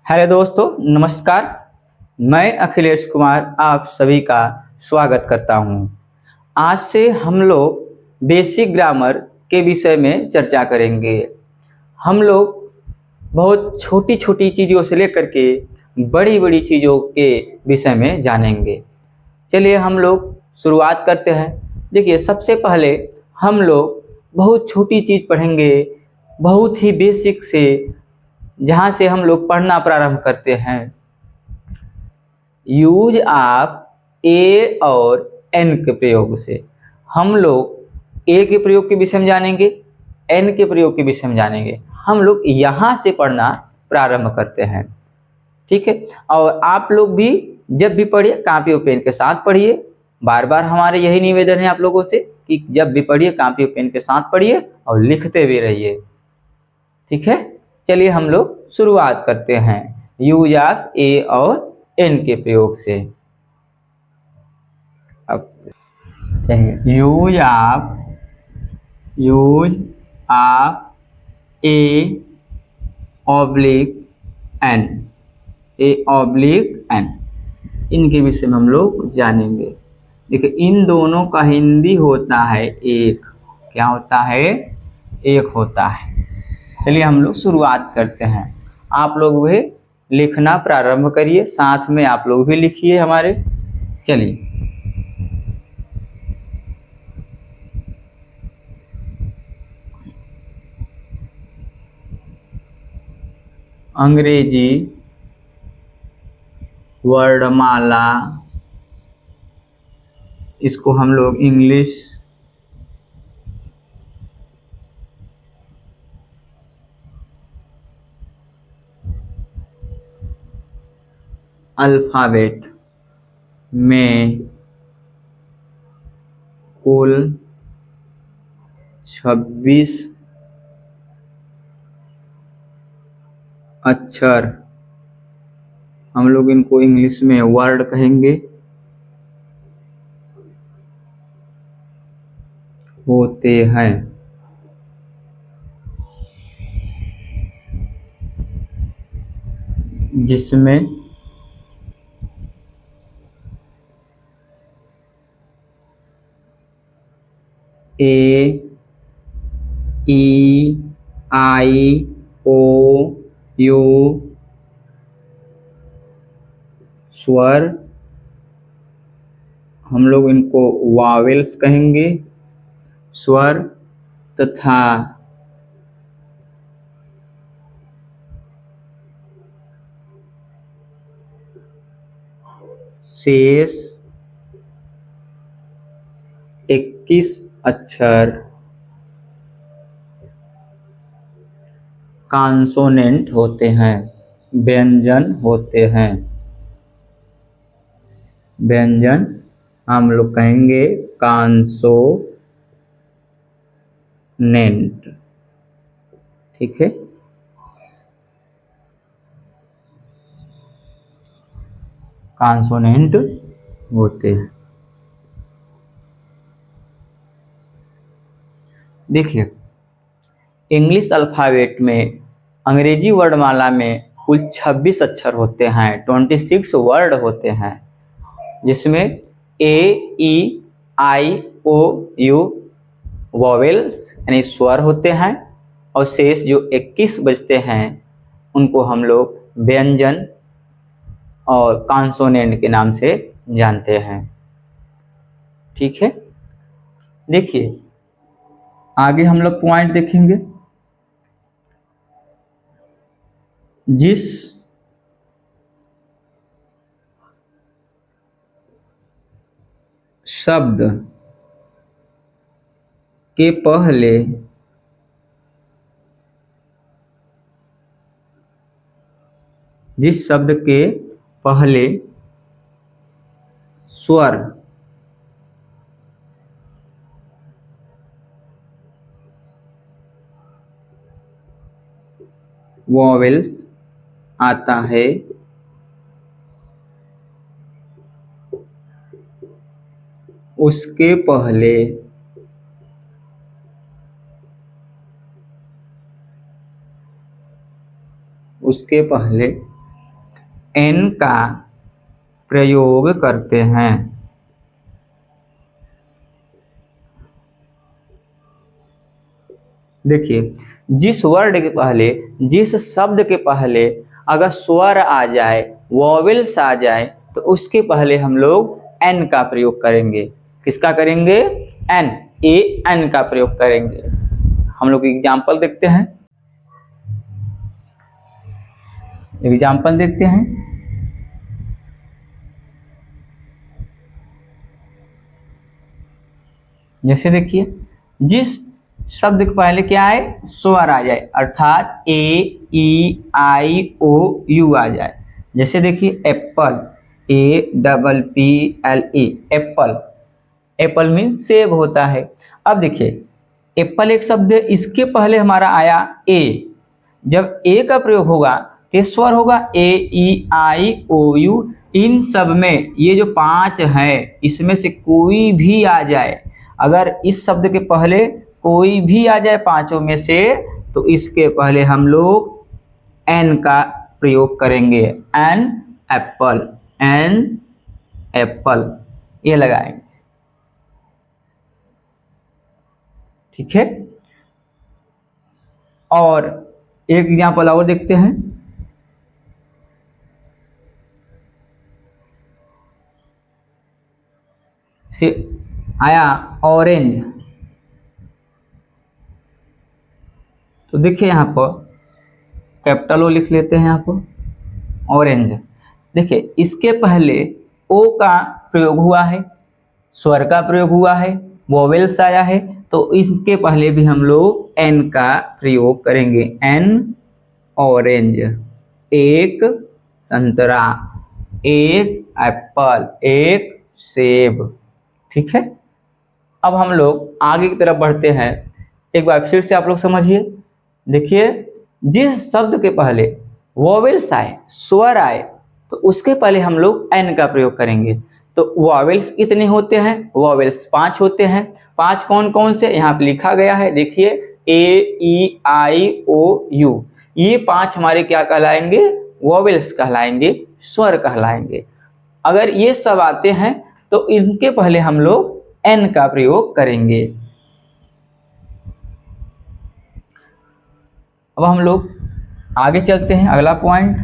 Hello दोस्तों, नमस्कार। मैं अखिलेश कुमार आप सभी का स्वागत करता हूं। आज से हम लोग बेसिक ग्रामर के विषय में चर्चा करेंगे। हम लोग बहुत छोटी छोटी चीज़ों से लेकर के बड़ी बड़ी चीज़ों के विषय में जानेंगे। चलिए हम लोग शुरुआत करते हैं। देखिए, सबसे पहले हम लोग बहुत छोटी चीज़ पढ़ेंगे, बहुत ही बेसिक से, जहाँ से हम लोग पढ़ना प्रारंभ करते हैं। यूज ऑफ ए और एन के प्रयोग से हम लोग ए के प्रयोग के विषय में जानेंगे, एन के प्रयोग के विषय में जानेंगे। हम लोग यहाँ से पढ़ना प्रारंभ करते हैं, ठीक है। और आप लोग भी जब भी पढ़िए कॉपी और पेन के साथ पढ़िए। बार बार हमारे यही निवेदन है आप लोगों से कि जब भी पढ़िए कॉपी और पेन के साथ पढ़िए और लिखते भी रहिए, ठीक है। चलिए हम लोग शुरुआत करते हैं यूज ऑफ ए और एन के प्रयोग से। अब use of a oblique N, a oblique N, इनके विषय में हम लोग जानेंगे। देखिए, इन दोनों का हिंदी होता है एक। क्या होता है? एक होता है। चलिए हम लोग शुरुआत करते हैं। आप लोग भी लिखना प्रारंभ करिए, साथ में आप लोग भी लिखिए हमारे। चलिए, अंग्रेजी वर्णमाला, इसको हम लोग इंग्लिश अल्फाबेट में कुल 26 अक्षर, हम लोग इनको इंग्लिश में वर्ड कहेंगे, होते हैं। जिसमें ए, ई, आई, ओ, यू स्वर, हम लोग इनको वावेल्स कहेंगे, स्वर, तथा शेष 21 अक्षर कॉन्सोनेंट होते हैं, व्यंजन होते हैं। व्यंजन हम लोग कहेंगे कॉन्सोनेंट, ठीक है। कॉन्सोनेंट होते हैं। देखिए, इंग्लिश अल्फ़ाबेट में, अंग्रेजी वर्णमाला में कुल 26 अक्षर होते हैं, 26 वर्ड होते हैं, जिसमें ए, ई, आई, ओ, यू वॉवेल्स यानी स्वर होते हैं, और शेष जो 21 बचते हैं उनको हम लोग व्यंजन और कॉन्सोनेंट के नाम से जानते हैं, ठीक है। देखिए, आगे हम लोग पॉइंट देखेंगे। जिस शब्द के पहले स्वर वॉवेल्स आता है, उसके पहले एन का प्रयोग करते हैं। देखिए, जिस वर्ड के पहले, जिस शब्द के पहले अगर स्वर आ जाए, वॉवेल्स आ जाए, तो उसके पहले हम लोग एन का प्रयोग करेंगे। किसका करेंगे? एन, ए एन का प्रयोग करेंगे। हम लोग एग्जाम्पल देखते हैं। एग्जाम्पल देखते हैं। जैसे देखिए, जिस शब्द के पहले क्या आए? स्वर आ जाए, अर्थात ए ई आई ओ यू आ जाए। जैसे देखिए Apple, A double P L E, Apple. Apple means सेब होता है। अब देखिए, एप्पल एक शब्द है, इसके पहले हमारा आया ए। जब ए का प्रयोग होगा तो स्वर होगा ए ई आई ओ यू। इन सब में ये जो 5 है, इसमें से कोई भी आ जाए, अगर इस शब्द के पहले कोई भी आ जाए 5 में से, तो इसके पहले हम लोग एन का प्रयोग करेंगे। एन एप्पल, एन एप्पल, ये लगाएंगे। ठीक है। और एक एग्जाम्पल और देखते हैं। से आया ऑरेंज, तो देखिए यहाँ पर कैपिटल ओ लिख लेते हैं यहाँ पर, ऑरेंज। देखिए, इसके पहले ओ का प्रयोग हुआ है, स्वर का प्रयोग हुआ है, वोवेल्स आया है, तो इसके पहले भी हम लोग एन का प्रयोग करेंगे। एन ऑरेंज, एक संतरा, एक एप्पल, एक सेब। ठीक है। अब हम लोग आगे की तरफ बढ़ते हैं। एक बार फिर से आप लोग समझिए। देखिए, जिस शब्द के पहले वोवेल्स आए, स्वर आए, तो उसके पहले हम लोग एन का प्रयोग करेंगे। तो वोवेल्स कितने होते हैं? वोवेल्स 5 होते हैं। 5 कौन कौन से? यहाँ पे लिखा गया है, देखिए, ए ई आई ओ यू। ये 5 हमारे क्या कहलाएंगे? वोवेल्स कहलाएंगे, स्वर कहलाएंगे। अगर ये सब आते हैं तो इनके पहले हम लोग एन का प्रयोग करेंगे। अब हम लोग आगे चलते हैं, अगला पॉइंट।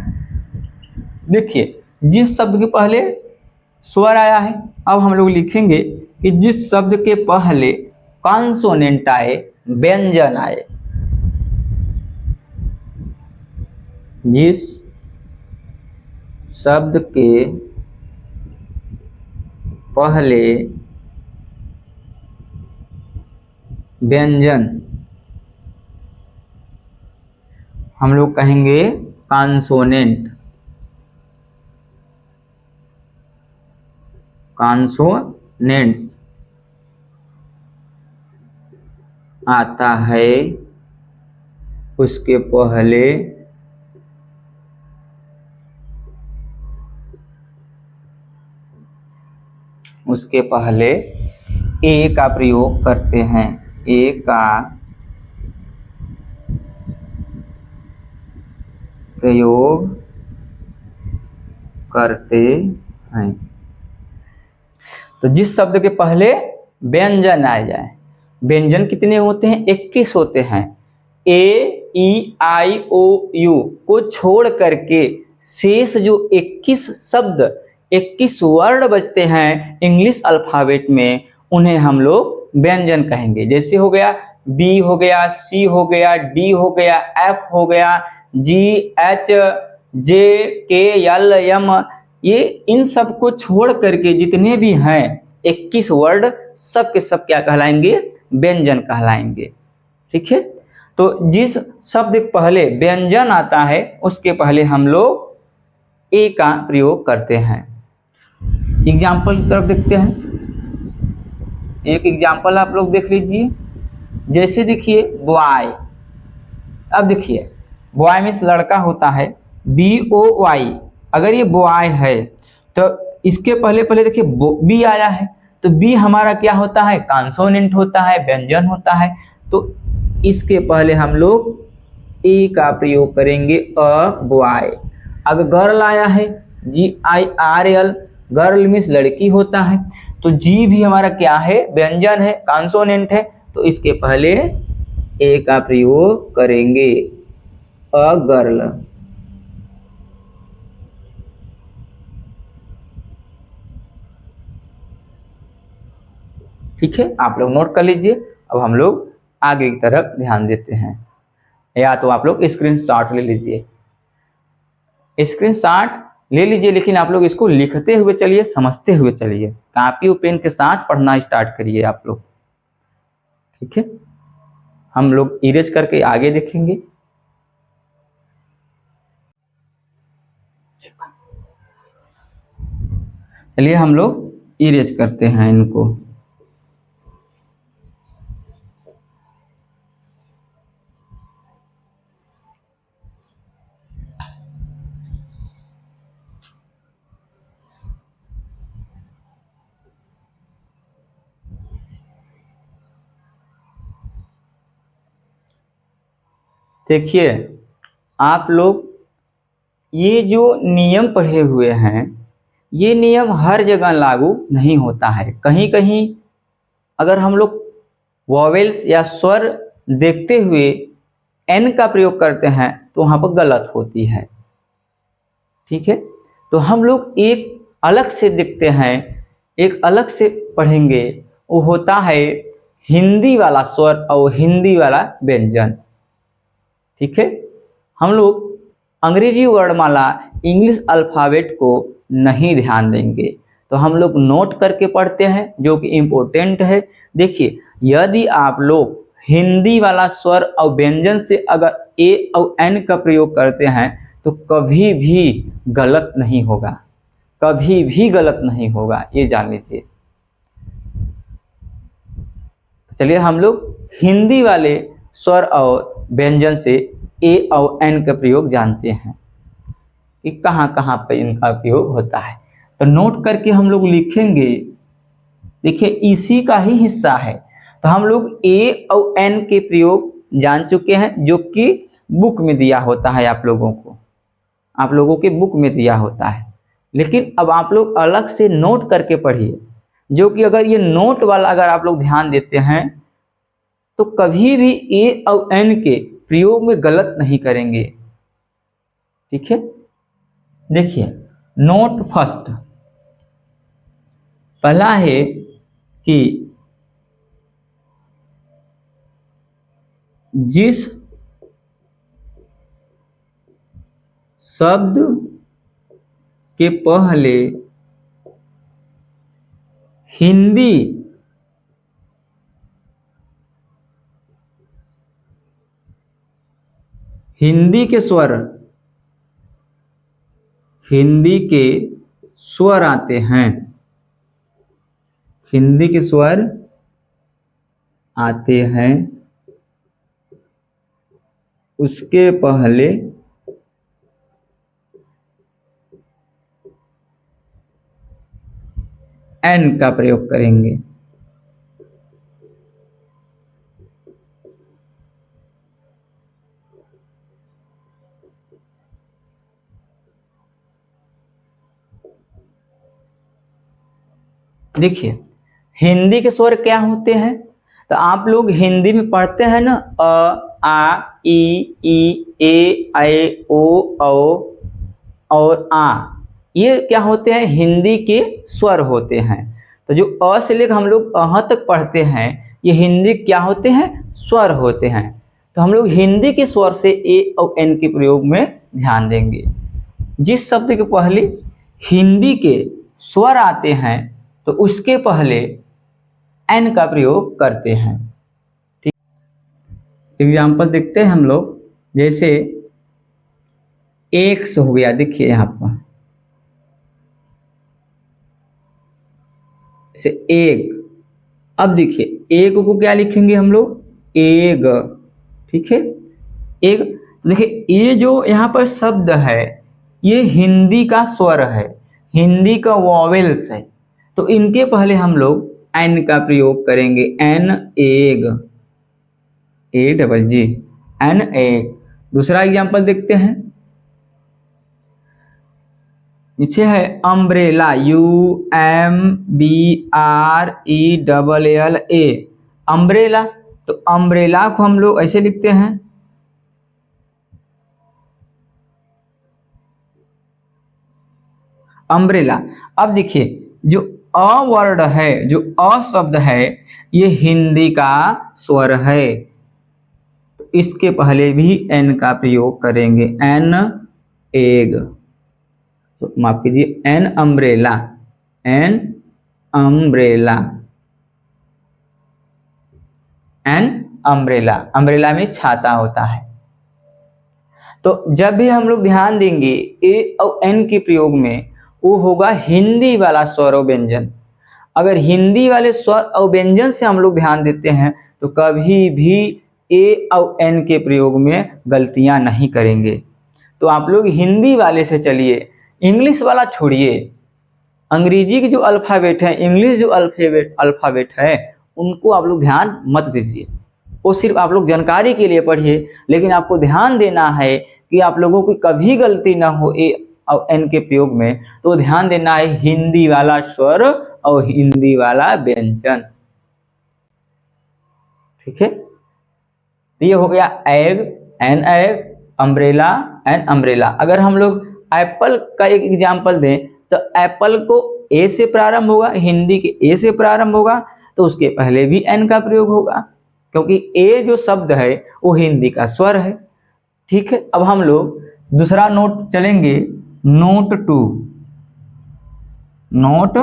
देखिए, जिस शब्द के पहले स्वर आया है, अब हम लोग लिखेंगे कि जिस शब्द के पहले कॉन्सोनेंट आए, व्यंजन आए। जिस शब्द के पहले व्यंजन हम लोग कहेंगे कॉन्सोनेंट, कॉन्सोनेंट्स आता है, उसके पहले ए का प्रयोग करते हैं। ए का प्रयोग करते हैं। तो जिस शब्द के पहले व्यंजन आ जाए, व्यंजन कितने होते हैं? 21 होते हैं। ए ई आई ओ यू को छोड़ करके शेष जो 21 शब्द, 21 वर्ड बचते हैं इंग्लिश अल्फाबेट में, उन्हें हम लोग व्यंजन कहेंगे। जैसे हो गया बी, हो गया सी, हो गया डी, हो गया एफ, हो गया जी, एच, जे, के, एल, एम। ये इन सब को छोड़ करके जितने भी हैं 21 वर्ड, सब के सब क्या कहलाएंगे? व्यंजन कहलाएंगे। ठीक है। तो जिस शब्द के पहले व्यंजन आता है, उसके पहले हम लोग ए का प्रयोग करते हैं। एग्जाम्पल की तरफ देखते हैं। एक एग्जाम्पल आप लोग देख लीजिए। जैसे देखिए बॉय। अब देखिए, बॉय मीन्स लड़का होता है, बी ओ वाई। अगर ये बॉय है तो इसके पहले देखिए बी आया है, तो बी हमारा क्या होता है? कॉन्सोनेंट होता है, व्यंजन होता है। तो इसके पहले हम लोग ए का प्रयोग करेंगे, अ बॉय। अगर गर्ल आया है GIRL, गर्ल मीन्स लड़की होता है। तो जी भी हमारा क्या है, व्यंजन है, कॉन्सोनेंट है, तो इसके पहले ए का प्रयोग करेंगे, अ गर्ल। ठीक है, आप लोग नोट कर लीजिए। अब हम लोग आगे की तरफ ध्यान देते हैं, या तो आप लोग स्क्रीनशॉट ले लीजिए, स्क्रीनशॉट ले लीजिए, लेकिन आप लोग इसको लिखते हुए चलिए, समझते हुए चलिए, कॉपी और पेन के साथ पढ़ना स्टार्ट करिए आप लोग। ठीक है, हम लोग इरेज करके आगे देखेंगे। चलिए हम लोग इरेज करते हैं इनको। देखिए आप लोग ये जो नियम पढ़े हुए हैं, ये नियम हर जगह लागू नहीं होता है। कहीं कहीं अगर हम लोग वॉवेल्स या स्वर देखते हुए एन का प्रयोग करते हैं तो वहाँ पर गलत होती है। ठीक है, तो हम लोग एक अलग से देखते हैं, एक अलग से पढ़ेंगे, वो होता है हिंदी वाला स्वर और हिंदी वाला व्यंजन। ठीक है, हम लोग अंग्रेजी वर्णमाला इंग्लिश अल्फ़ाबेट को नहीं ध्यान देंगे, तो हम लोग नोट करके पढ़ते हैं जो कि इम्पोर्टेंट है। देखिए यदि आप लोग हिंदी वाला स्वर और व्यंजन से अगर ए और एन का प्रयोग करते हैं तो कभी भी गलत नहीं होगा, कभी भी गलत नहीं होगा, ये जान लीजिए। चलिए हम लोग हिंदी वाले स्वर और व्यंजन से ए और एन का प्रयोग जानते हैं कि कहाँ कहाँ पर इनका प्रयोग होता है, तो नोट करके हम लोग लिखेंगे। देखिए इसी का ही हिस्सा है, तो हम लोग ए और एन के प्रयोग जान चुके हैं जो कि बुक में दिया होता है, आप लोगों के बुक में दिया होता है। लेकिन अब आप लोग अलग से नोट करके पढ़िए, जो कि अगर ये नोट वाला अगर आप लोग ध्यान देते हैं तो कभी भी ए और एन के प्रयोग में गलत नहीं करेंगे। ठीक है, देखिए नोट फर्स्ट पहला है कि जिस शब्द के पहले हिंदी के स्वर आते हैं, हिंदी के स्वर आते हैं, उसके पहले एन का प्रयोग करेंगे। देखिए हिंदी के स्वर क्या होते हैं, तो आप लोग हिंदी में पढ़ते हैं ना, अ आ ई ए ओ और आ, ये क्या होते हैं, हिंदी के स्वर होते हैं। तो जो अ से लेकर हम लोग अह तक पढ़ते हैं, ये हिंदी क्या होते हैं, स्वर होते हैं। तो हम लोग हिंदी के स्वर से ए और एन के प्रयोग में ध्यान देंगे। जिस शब्द के पहले हिंदी के स्वर आते हैं तो उसके पहले एन का प्रयोग करते हैं। ठीक, एग्जाम्पल देखते हैं हम लोग, जैसे एक्स हो गया, देखिए यहाँ पर जैसे एग। अब देखिए एग को क्या लिखेंगे हम लोग, एग। ठीक है, एग। तो देखिए ये जो यहाँ पर शब्द है ये हिंदी का स्वर है, हिंदी का वॉवेल्स है, तो इनके पहले हम लोग एन का प्रयोग करेंगे, an egg, A double ji, an egg. दूसरा एग्जाम्पल देखते हैं, नीचे है अम्ब्रेला, UMBRELLA, अम्ब्रेला। तो अम्ब्रेला को हम लोग ऐसे लिखते हैं, अम्ब्रेला। अब देखिए जो अ वर्ड है, जो अ शब्द है, ये हिंदी का स्वर है, तो इसके पहले भी एन का प्रयोग करेंगे, एन एग, तो माफ कीजिए, an umbrella, an umbrella, an umbrella, umbrella में छाता होता है। तो जब भी हम लोग ध्यान देंगे ए और एन के प्रयोग में, वो होगा हिंदी वाला स्वर और व्यंजन। अगर हिंदी वाले स्वर और व्यंजन से हम लोग ध्यान देते हैं तो कभी भी ए और एन के प्रयोग में गलतियां नहीं करेंगे। तो आप लोग हिंदी वाले से चलिए, इंग्लिश वाला छोड़िए। अंग्रेजी के जो अल्फ़ाबेट है, इंग्लिश जो अल्फ़ाबेट है, उनको आप लोग ध्यान मत दीजिए। वो सिर्फ आप लोग जानकारी के लिए पढ़िए, लेकिन आपको ध्यान देना है कि आप लोगों की कभी गलती ना हो ए और एन के प्रयोग में। तो ध्यान देना है हिंदी वाला स्वर और हिंदी वाला व्यंजन, ठीक है। तो ये हो गया egg, an egg, umbrella, an umbrella. अगर हम लोग एप्पल का एक एग्जाम्पल दें तो एप्पल को ए से प्रारंभ होगा, हिंदी के ए से प्रारंभ होगा, तो उसके पहले भी एन का प्रयोग होगा, क्योंकि ए जो शब्द है वो हिंदी का स्वर है, ठीक है। अब हम लोग दूसरा नोट चलेंगे, नोट टू, नोट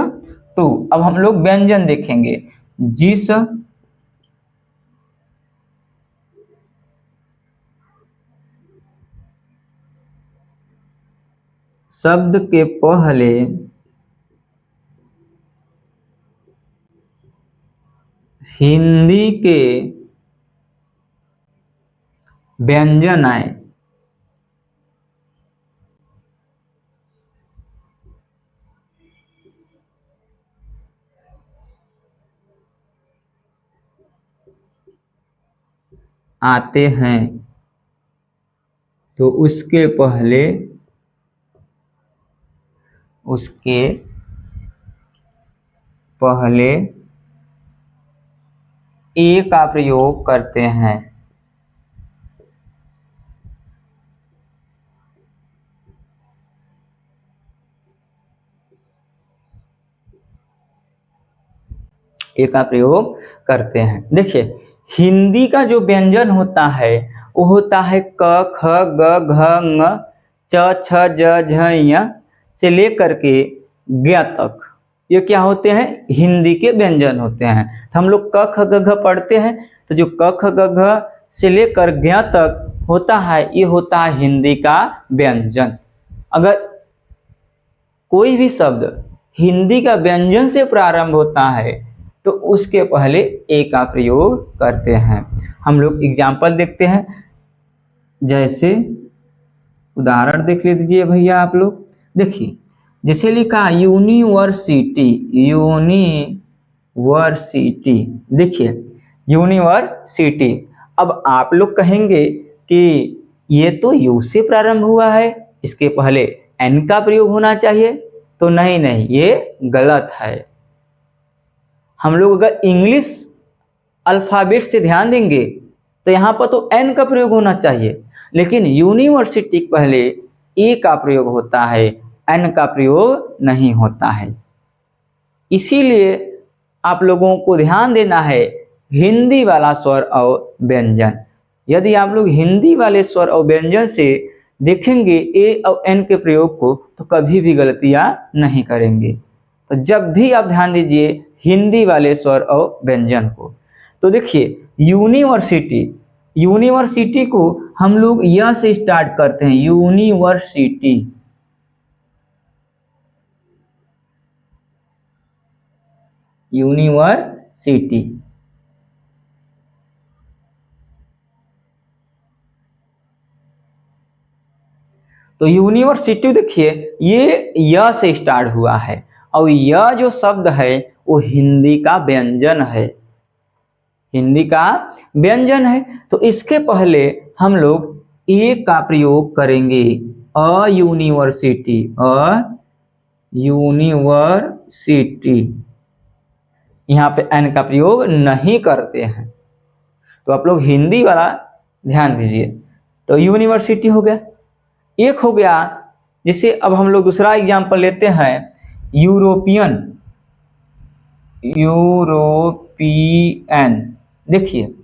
टू। अब हम लोग व्यंजन देखेंगे। जिस शब्द के पहले हिंदी के व्यंजन आए, आते हैं, तो उसके पहले ए का प्रयोग करते हैं। ए का प्रयोग करते हैं। देखिए हिंदी का जो व्यंजन होता है वो होता है क ख ग घ ङ च छ ज झ ञ से लेकर के ज्ञ तक। ये क्या होते हैं? हिंदी के व्यंजन होते हैं। तो हम लोग क ख ग घ पढ़ते हैं, तो जो क ख ग घ से लेकर ज्ञ तक होता है, ये होता है हिंदी का व्यंजन। अगर कोई भी शब्द हिंदी का व्यंजन से प्रारंभ होता है तो उसके पहले ए का प्रयोग करते हैं। हम लोग एग्जाम्पल देखते हैं, जैसे उदाहरण देख लीजिए भैया आप लोग। देखिए जैसे लिखा यूनिवर्सिटी, यूनिवर्सिटी, देखिए यूनिवर्सिटी। अब आप लोग कहेंगे कि ये तो यू से प्रारंभ हुआ है, इसके पहले एन का प्रयोग होना चाहिए। तो नहीं नहीं, ये गलत है। हम लोग अगर इंग्लिश अल्फ़ाबेट से ध्यान देंगे तो यहाँ पर तो एन का प्रयोग होना चाहिए, लेकिन यूनिवर्सिटी के पहले ए का प्रयोग होता है, एन का प्रयोग नहीं होता है। इसीलिए आप लोगों को ध्यान देना है हिंदी वाला स्वर और व्यंजन। यदि आप लोग हिंदी वाले स्वर और व्यंजन से देखेंगे ए और एन के प्रयोग को तो कभी भी गलतियां नहीं करेंगे। तो जब भी आप ध्यान दीजिए हिंदी वाले स्वर और व्यंजन को। तो देखिए यूनिवर्सिटी, यूनिवर्सिटी को हम लोग यह से स्टार्ट करते हैं, यूनिवर्सिटी, यूनिवर्सिटी। तो यूनिवर्सिटी देखिए ये य से स्टार्ट हुआ है, और यह जो शब्द है वो हिंदी का व्यंजन है, हिंदी का व्यंजन है। तो इसके पहले हम लोग ए का प्रयोग करेंगे, अ यूनिवर्सिटी, अ यूनिवर्सिटी, यहाँ पे एन का प्रयोग नहीं करते हैं। तो आप लोग हिंदी वाला ध्यान दीजिए। तो यूनिवर्सिटी हो गया, एक हो गया। जैसे अब हम लोग दूसरा एग्जाम्पल लेते हैं, यूरोपियन। यूरोपियन, देखिए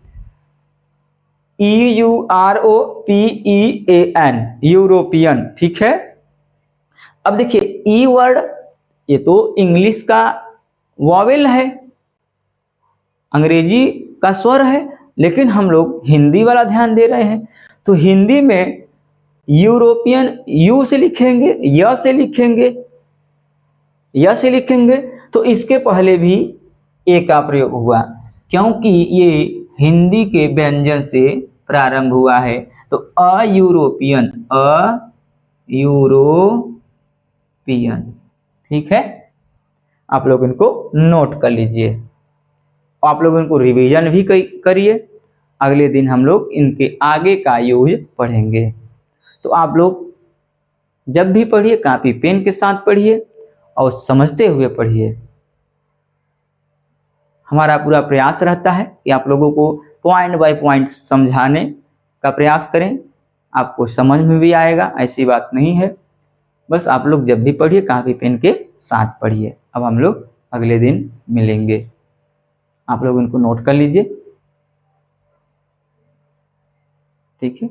EUROPEAN, यूरोपियन, ठीक है। अब देखिए ई वर्ड, ये तो इंग्लिश का वॉवेल है, अंग्रेजी का स्वर है, लेकिन हम लोग हिंदी वाला ध्यान दे रहे हैं। तो हिंदी में यूरोपियन यू से लिखेंगे, य से लिखेंगे, य से लिखेंगे। तो इसके पहले भी ए का प्रयोग हुआ, क्योंकि ये हिंदी के व्यंजन से प्रारंभ हुआ है। तो अ यूरोपियन, अ यूरोपियन, ठीक है। आप लोग इनको नोट कर लीजिए, आप लोग इनको रिवीजन भी करिए। अगले दिन हम लोग इनके आगे का यूज पढ़ेंगे। तो आप लोग जब भी पढ़िए कॉपी पेन के साथ पढ़िए और समझते हुए पढ़िए। हमारा पूरा प्रयास रहता है कि आप लोगों को पॉइंट बाय पॉइंट समझाने का प्रयास करें, आपको समझ में भी आएगा, ऐसी बात नहीं है। बस आप लोग जब भी पढ़िए कॉपी पेन के साथ पढ़िए। अब हम लोग अगले दिन मिलेंगे, आप लोग इनको नोट कर लीजिए, ठीक है।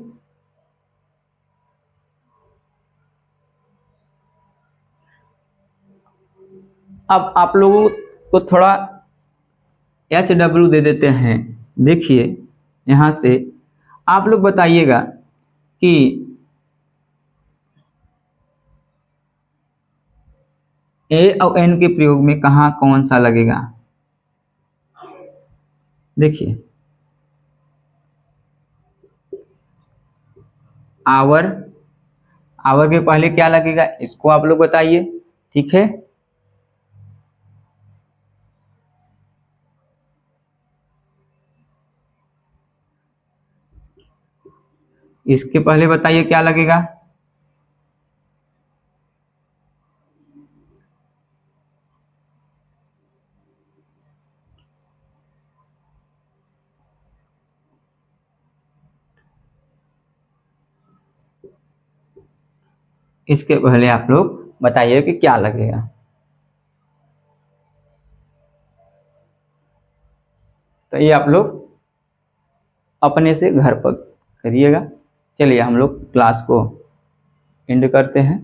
अब आप लोगों को थोड़ा HW दे देते हैं। देखिए यहाँ से आप लोग बताइएगा कि ए और एन के प्रयोग में कहाँ कौन सा लगेगा। देखिए आवर, आवर के पहले क्या लगेगा इसको आप लोग बताइए, ठीक है। इसके पहले बताइए क्या लगेगा। इसके पहले आप लोग बताइए कि क्या लगेगा। तो ये आप लोग अपने से घर पर करिएगा। चलिए हम लोग क्लास को एंड करते हैं।